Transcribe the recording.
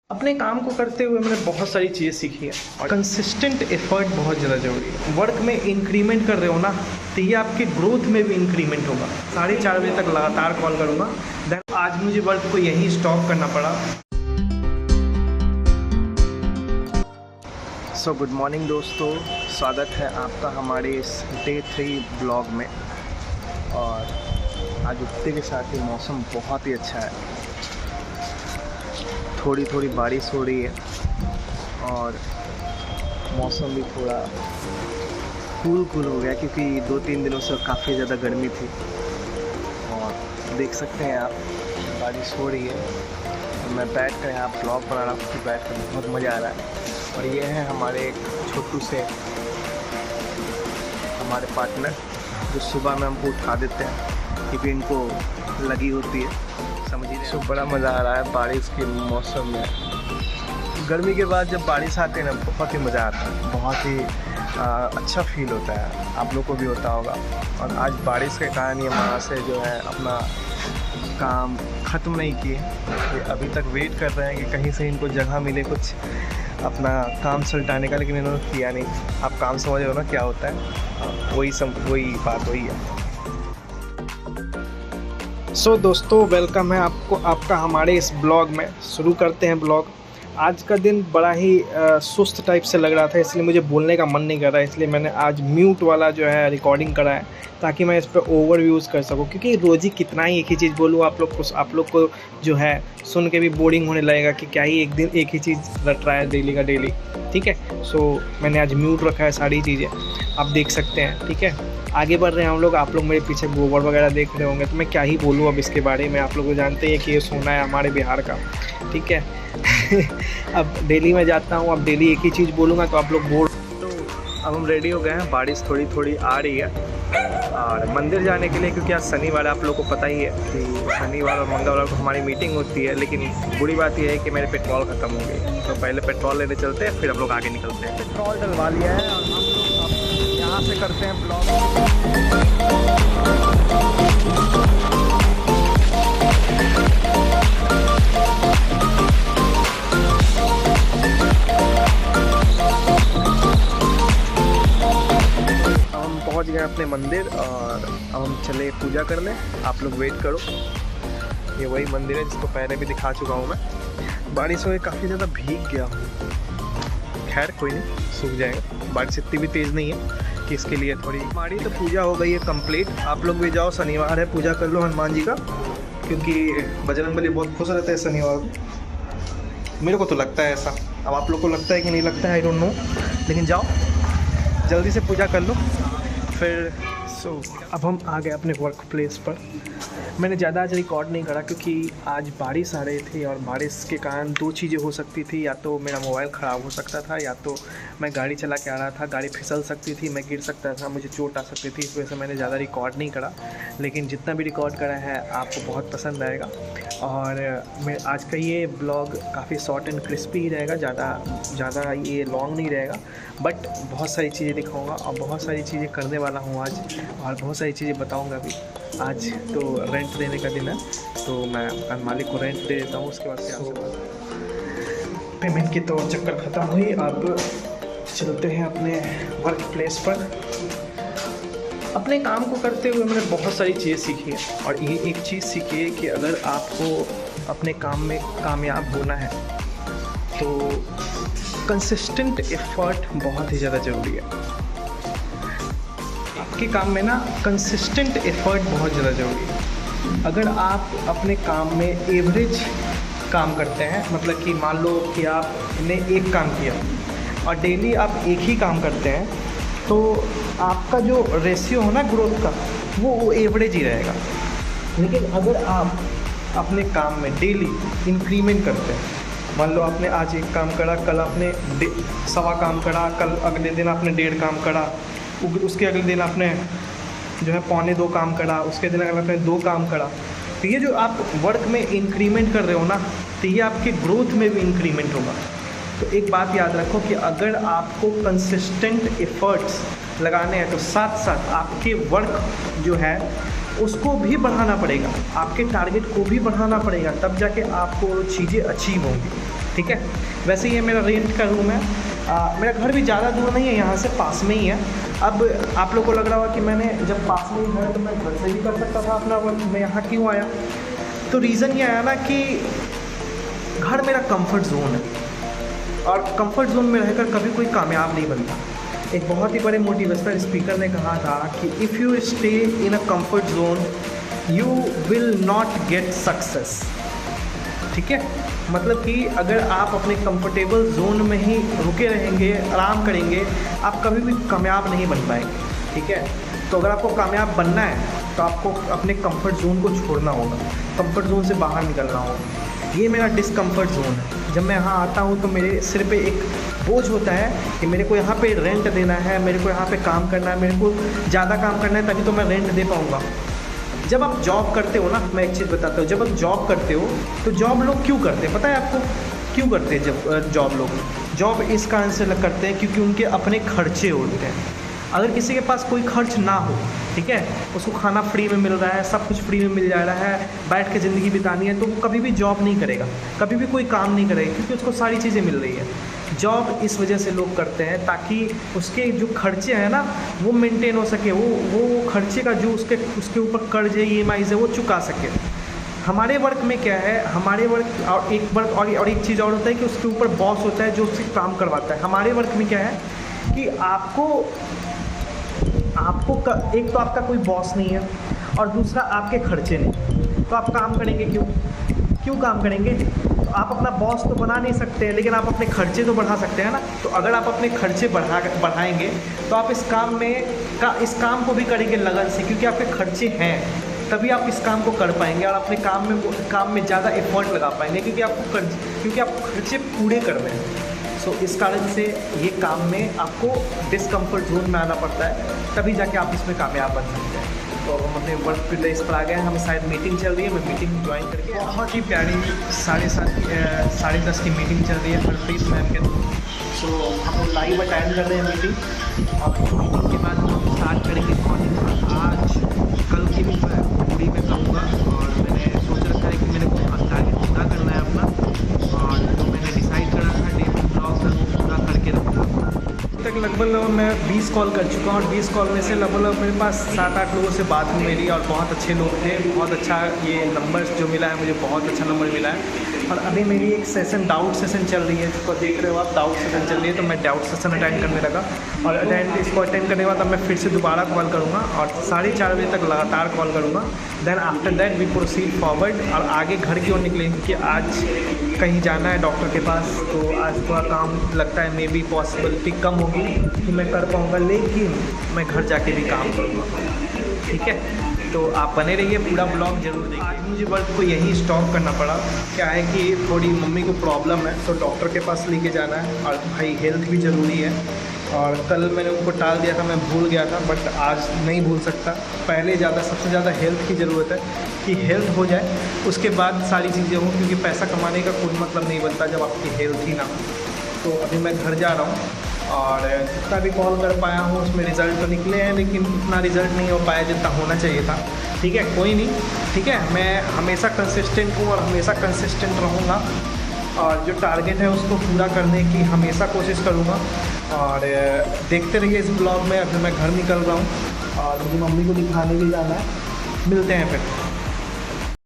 अपने काम को करते हुए मैंने बहुत सारी चीज़ें सीखी है और कंसिस्टेंट एफर्ट बहुत ज़्यादा ज़रूरी है। वर्क में इंक्रीमेंट कर रहे हो ना, तो ये आपके ग्रोथ में भी इंक्रीमेंट होगा। 4:30 बजे तक लगातार कॉल करूँगा। देन आज मुझे वर्क को यहीं स्टॉप करना पड़ा। सो गुड मॉर्निंग दोस्तों, स्वागत है आपका हमारे इस डे 3 ब्लॉग में। और आज उठते के साथ ही मौसम बहुत ही अच्छा है, थोड़ी थोड़ी बारिश हो रही है और मौसम भी थोड़ा कूल हो गया, क्योंकि 2-3 दिनों से काफ़ी ज़्यादा गर्मी थी। और देख सकते हैं आप, बारिश हो रही है और मैं बैठ कर यहाँ ब्लॉग बना रहा हूँ, तो बैठ कर बहुत मज़ा आ रहा है। और ये है हमारे छोटू से हमारे पार्टनर, जो सुबह में हमको उठा देते हैं क्योंकि इनको लगी होती है, समझिए। तो बड़ा मज़ा आ रहा है बारिश के मौसम में। गर्मी के बाद जब बारिश आती है ना, बहुत ही मज़ा आता है, बहुत ही अच्छा फील होता है। आप लोग को भी होता होगा। और आज बारिश के कारण ये वहाँ से जो है अपना काम ख़त्म नहीं किए, ये अभी तक वेट कर रहे हैं कि कहीं से इनको जगह मिले कुछ अपना काम सुलटाने का, लेकिन इन्होंने किया नहीं। आप काम समझ रहे हो ना क्या होता है, वही बात वही है। सो दोस्तों, वेलकम है आपका हमारे इस ब्लॉग में। शुरू करते हैं ब्लॉग। आज का दिन बड़ा ही सुस्त टाइप से लग रहा था, इसलिए मुझे बोलने का मन नहीं कर रहा है, इसलिए मैंने आज म्यूट वाला जो है रिकॉर्डिंग करा है, ताकि मैं इस पर ओवरव्यूज़ कर सकूं। क्योंकि रोज़ ही कितना ही एक ही चीज़ बोलूँ, आप लोग को जो है सुन के भी बोरिंग होने लगेगा कि क्या ही एक दिन एक ही चीज़ रट रहा है डेली का डेली। ठीक है, सो मैंने आज म्यूट रखा है सारी चीज़ें, आप देख सकते हैं। ठीक है, आगे बढ़ रहे हैं हम लोग। आप लोग मेरे पीछे गोबर वगैरह देख रहे होंगे, तो मैं क्या ही बोलूँ अब इसके बारे में। आप लोग जानते हैं कि ये सोना है हमारे बिहार का। ठीक है अब डेली मैं जाता हूँ, अब डेली एक ही चीज़ बोलूँगा तो आप लोग बोर। तो अब हम रेडी हो गए हैं, बारिश थोड़ी थोड़ी आ रही है और मंदिर जाने के लिए, क्योंकि आज शनिवार, आप लोग को पता ही है कि शनिवार और मंगलवार को हमारी मीटिंग होती है। लेकिन बुरी बात यह है कि मेरे पेट्रोल ख़त्म हो गई, तो पहले पेट्रोल लेने चलते हैं, फिर हम लोग आगे निकलते हैं। पेट्रोल डलवा लिया है और हम लोग अब यहाँ से करते हैं ब्लॉग। पहुंच गए अपने मंदिर और अब हम चले पूजा करने। आप लोग वेट करो। ये वही मंदिर है जिसको पहले भी दिखा चुका हूँ मैं। बारिश में काफ़ी ज़्यादा भीग गया हूँ, खैर कोई नहीं, सूख जाएगा। बारिश इतनी भी तेज़ नहीं है कि इसके लिए थोड़ी। हमारी तो पूजा हो गई है कंप्लीट। आप लोग भी जाओ, शनिवार है, पूजा कर लो हनुमान जी का, क्योंकि बजरंगबली बहुत खुश रहते हैं शनिवार को। मेरे को तो लगता है ऐसा, अब आप लोग को लगता है कि नहीं लगता है, आई डोंट नो। लेकिन जाओ, जल्दी से पूजा कर लो फिर। अब हम आ गए अपने वर्क प्लेस पर। मैंने ज़्यादा आज रिकॉर्ड नहीं करा, क्योंकि आज बारिश आ रही थी और बारिश के कारण 2 चीज़ें हो सकती थी। या तो मेरा मोबाइल ख़राब हो सकता था, या तो मैं गाड़ी चला के आ रहा था, गाड़ी फिसल सकती थी, मैं गिर सकता था, मुझे चोट आ सकती थी। इस वजह से मैंने ज़्यादा रिकॉर्ड नहीं करा, लेकिन जितना भी रिकॉर्ड करा है आपको बहुत पसंद आएगा। और मैं आज का ये ब्लॉग काफ़ी शॉर्ट एंड क्रिस्पी ही रहेगा, ज़्यादा ये लॉन्ग नहीं रहेगा। बट बहुत सारी चीज़ें दिखाऊंगा और बहुत सारी चीज़ें करने वाला हूँ आज, और बहुत सारी चीज़ें बताऊंगा भी। आज तो रेंट देने का दिन है, तो मैं मालिक को रेंट दे देता हूँ, उसके बाद से पेमेंट की तो चक्कर ख़त्म हुई। अब चलते हैं अपने वर्क प्लेस पर। अपने काम को करते हुए मैंने बहुत सारी चीज़ें सीखी है, और ये एक चीज़ सीखी है कि अगर आपको अपने काम में कामयाब होना है तो कंसिस्टेंट एफर्ट बहुत ही ज़्यादा ज़रूरी है। आपके काम में ना कंसिस्टेंट एफर्ट बहुत ज़्यादा ज़रूरी है। अगर आप अपने काम में एवरेज काम करते हैं, मतलब कि मान लो कि आपने एक काम किया और डेली आप एक ही काम करते हैं, तो आपका जो रेशियो है ना ग्रोथ का, वो एवरेज ही रहेगा। लेकिन अगर आप अपने काम में डेली इंक्रीमेंट करते हैं, मान लो आपने आज एक काम करा, कल आपने 1.25 काम करा, कल अगले दिन आपने 1.5 काम करा, उसके अगले दिन आपने जो है 1.25 काम करा, उसके दिन अगले आपने 2 काम करा। तो ये जो आप वर्क में इंक्रीमेंट कर रहे हो ना, तो ये आपके ग्रोथ में भी इंक्रीमेंट होगा। तो एक बात याद रखो कि अगर आपको कंसिस्टेंट एफर्ट्स लगाने हैं, तो साथ साथ आपके वर्क जो है उसको भी बढ़ाना पड़ेगा, आपके टारगेट को भी बढ़ाना पड़ेगा, तब जाके आपको चीज़ें अचीव होंगी। ठीक है। वैसे ये मेरा रेंट का रूम है। मेरा घर भी ज़्यादा दूर नहीं है, यहाँ से पास में ही है। अब आप लोग को लग रहा होगा कि मैंने जब पास में ही घर तो मैं घर से भी कर सकता था अपना वर्क, मैं यहाँ क्यों आया? तो रीज़न ये आया ना कि घर मेरा कंफर्ट जोन है, और कंफर्ट जोन में रहकर कभी कोई कामयाब नहीं बनता। एक बहुत ही बड़े मोटिवेशनल स्पीकर ने कहा था कि if you stay in a comfort zone you will not get success. ठीक है, मतलब कि अगर आप अपने कंफर्टेबल जोन में ही रुके रहेंगे, आराम करेंगे, आप कभी भी कामयाब नहीं बन पाएंगे। ठीक है, तो अगर आपको कामयाब बनना है तो आपको अपने कंफर्ट जोन को छोड़ना होगा, कंफर्ट जोन से बाहर निकलना होगा। ये मेरा डिसकम्फर्ट जोन है। जब मैं यहाँ आता हूँ तो मेरे सिर पे एक बोझ होता है कि मेरे को यहाँ पे रेंट देना है, मेरे को यहाँ पे काम करना है, मेरे को ज़्यादा काम करना है, तभी तो मैं रेंट दे पाऊँगा। जब आप जॉब करते हो ना, मैं एक चीज़ बताता हूँ, जब आप जॉब करते हो तो जॉब लोग क्यों करते हैं पता है आपको? क्यों करते हैं जब जॉब लोग? जॉब इस कारण से करते हैं क्योंकि उनके अपने खर्चे होते हैं। अगर किसी के पास कोई खर्च ना हो, ठीक है, उसको खाना फ्री में मिल रहा है, सब कुछ फ्री में मिल जा रहा है, बैठ के ज़िंदगी बितानी है, तो वो कभी भी जॉब नहीं करेगा, कभी भी कोई काम नहीं करेगा, क्योंकि उसको सारी चीज़ें मिल रही है। जॉब इस वजह से लोग करते हैं ताकि उसके जो खर्चे हैं ना वो मेंटेन हो सके, वो खर्चे का जो उसके ऊपर कर्ज है, EMI है, वो चुका सके। हमारे वर्क में क्या है, हमारे वर्क और एक वर्क और एक चीज़ और होता है कि उसके ऊपर बॉस होता है जो उससे काम करवाता है। हमारे वर्क में क्या है कि आपको एक तो आपका कोई बॉस नहीं है और दूसरा आपके खर्चे नहीं, तो आप काम करेंगे क्यों काम करेंगे? तो आप अपना बॉस तो बना नहीं सकते, लेकिन आप अपने खर्चे तो बढ़ा सकते हैं ना। तो अगर आप अपने खर्चे बढ़ाएंगे तो आप इस काम को भी करेंगे लगन से, क्योंकि आपके खर्चे हैं, तभी आप इस काम को कर पाएंगे और अपने काम में ज़्यादा एफर्ट लगा पाएंगे, क्योंकि आप खर्चे पूरे कर रहे हैं। सो इस कारण से ये काम में आपको डिसकम्फर्ट जोन में आना पड़ता है, तभी जाके आप इसमें कामयाब बन सकते हैं। तो हम अपने वर्क प्लेस पर आ गए हैं, हमें शायद मीटिंग चल रही है, मैं मीटिंग ज्वाइन करके, बहुत ही प्यारी 10:30 की मीटिंग चल रही है हरप्रीत मैम के थ्रू। सो हम लोग लाइव अटेंड कर रहे हैं मीटिंग, और मीटिंग के बाद हम स्टार्ट करेंगे मॉर्निंग। आज कल की भी मैं पूरी में करूँगा, और मैंने सोच रखा है कि मेरे को टारगेट पूरा करना है अपना, और जो मैंने डिसाइड करा था डेली ब्लॉग का वो पूरा करके रखूँगा। तक लगभग मैं 20 कॉल कर चुका हूँ, और 20 कॉल में से लगभग मेरे पास 7-8 लोगों से बात हुई मेरी, और बहुत अच्छे लोग थे, बहुत अच्छा ये नंबर जो मिला है मुझे, बहुत अच्छा नंबर मिला है। और अभी मेरी एक सेशन डाउट सेशन चल रही है, जिसको देख रहे हो आप, डाउट सेशन चल रही है, तो मैं डाउट सेशन अटेंड करने लगा, और इसको अटेंड करने के बाद अब मैं फिर से दोबारा कॉल करूँगा, और 4:30 बजे तक लगातार कॉल करूँगा। Then after that we proceed forward, और आगे घर की ओर निकलेंगे कि आज कहीं जाना है डॉक्टर के पास, तो आज थोड़ा काम लगता है मे बी पॉसिबिलिटी कम होगी कि मैं कर पाऊँगा, लेकिन मैं घर जाके भी काम करूँगा। ठीक है, तो आप बने रहिए, पूरा ब्लॉग जरूर देखिए। आज मुझे वर्क को यहीं स्टॉप करना पड़ा, क्या है कि थोड़ी मम्मी को प्रॉब्लम है, तो डॉक्टर के पास लेके जाना है, और भाई हेल्थ भी ज़रूरी है। और कल मैंने उनको टाल दिया था, मैं भूल गया था, बट आज नहीं भूल सकता। पहले सबसे ज़्यादा हेल्थ की ज़रूरत है कि हेल्थ हो जाए, उसके बाद सारी चीज़ें हों, क्योंकि पैसा कमाने का कोई मतलब नहीं बनता जब आपकी हेल्थ ही ना हो। तो अभी मैं घर जा रहा हूँ, और जितना भी कॉल कर पाया हूँ उसमें रिज़ल्ट तो निकले हैं, लेकिन उतना रिज़ल्ट नहीं हो पाया जितना होना चाहिए था। ठीक है, कोई नहीं, ठीक है, मैं हमेशा कंसिस्टेंट हूँ और हमेशा कंसिस्टेंट रहूँगा, और जो टारगेट है उसको पूरा करने की हमेशा कोशिश करूँगा। और देखते रहिए इस ब्लॉग में। अभी मैं घर निकल रहा हूँ और मुझे मम्मी को दिखाने भी जाना है, मिलते हैं फिर।